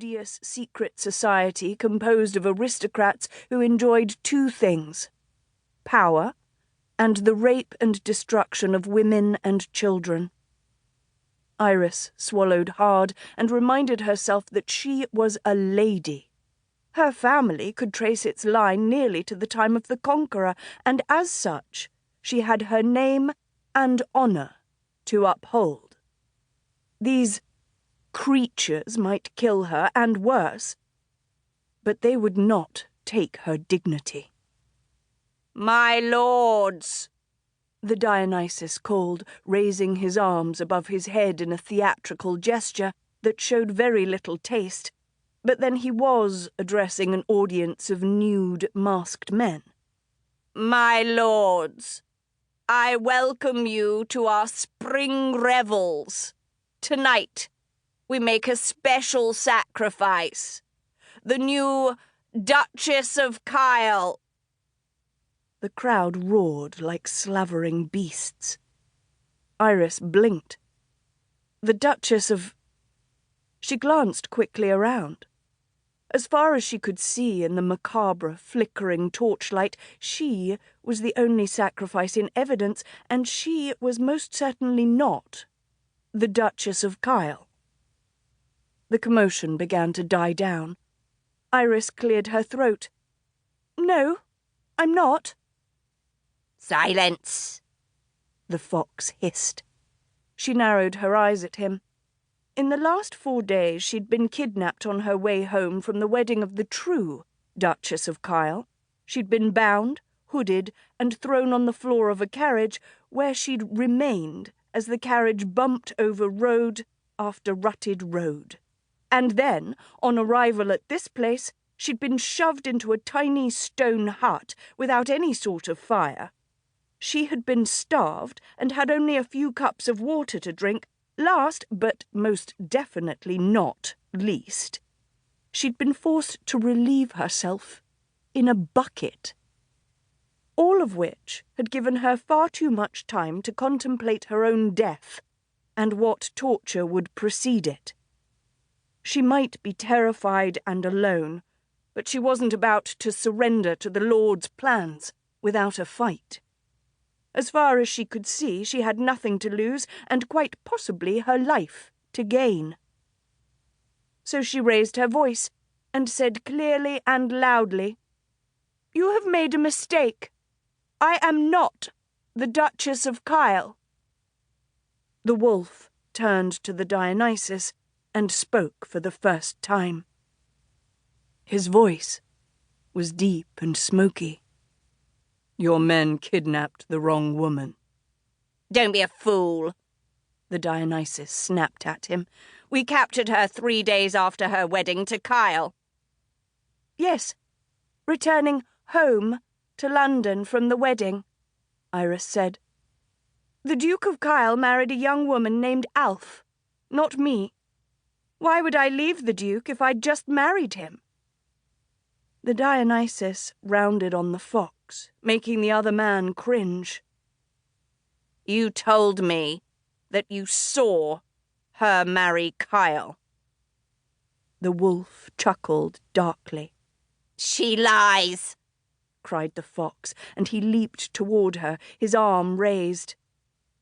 odious secret society composed of aristocrats who enjoyed two things: power and the rape and destruction of women and children. Iris swallowed hard and reminded herself that she was a lady. Her family could trace its line nearly to the time of the Conqueror, and as such, she had her name and honour to uphold. These creatures might kill her, and worse, but they would not take her dignity. "My lords!" the Dionysus called, raising his arms above his head in a theatrical gesture that showed very little taste, but then he was addressing an audience of nude, masked men. "My lords, I welcome you to our spring revels. Tonight, we make a special sacrifice. The new Duchess of Kyle." The crowd roared like slavering beasts. Iris blinked. The Duchess of... She glanced quickly around. As far as she could see in the macabre, flickering torchlight, she was the only sacrifice in evidence, and she was most certainly not the Duchess of Kyle. The commotion began to die down. Iris cleared her throat. "No, I'm not." "Silence!" the fox hissed. She narrowed her eyes at him. In the last 4 days she'd been kidnapped on her way home from the wedding of the true Duchess of Kyle. She'd been bound, hooded, and thrown on the floor of a carriage, where she'd remained as the carriage bumped over road after rutted road. And then, on arrival at this place, she'd been shoved into a tiny stone hut without any sort of fire. She had been starved and had only a few cups of water to drink. Last, but most definitely not least, she'd been forced to relieve herself in a bucket. All of which had given her far too much time to contemplate her own death and what torture would precede it. She might be terrified and alone, but she wasn't about to surrender to the Lord's plans without a fight. As far as she could see, she had nothing to lose, and quite possibly her life to gain. So she raised her voice and said clearly and loudly, "You have made a mistake. I am not the Duchess of Kyle." The wolf turned to the Dionysus and spoke for the first time. His voice was deep and smoky. "Your men kidnapped the wrong woman." "Don't be a fool," the Dionysus snapped at him. "We captured her 3 days after her wedding to Kyle." "Yes, returning home to London from the wedding," Iris said. "The Duke of Kyle married a young woman named Alf, not me. Why would I leave the Duke if I'd just married him?" The Dionysus rounded on the fox, making the other man cringe. "You told me that you saw her marry Kyle." The wolf chuckled darkly. "She lies!" cried the fox, and he leaped toward her, his arm raised.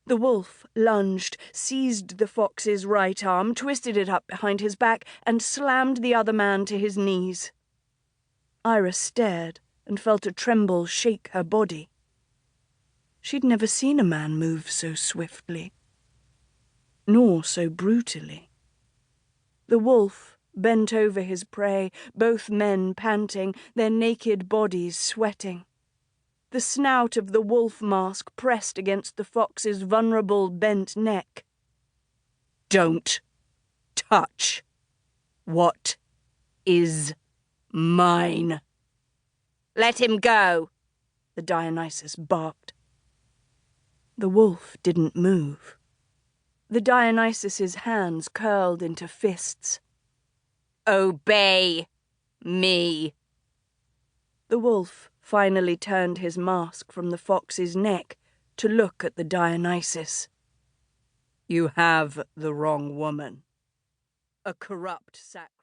The wolf lunged, seized the fox's right arm, twisted it up behind his back, and slammed the other man to his knees. Iris stared and felt a tremble shake her body. She'd never seen a man move so swiftly, nor so brutally. The wolf bent over his prey, both men panting, their naked bodies sweating. The snout of the wolf mask pressed against the fox's vulnerable bent neck. "Don't touch what is mine." "Let him go," the Dionysus barked. The wolf didn't move. The Dionysus's hands curled into fists. "Obey me." The wolf finally turned his mask from the fox's neck to look at the Dionysus. "You have the wrong woman. A corrupt sacrifice."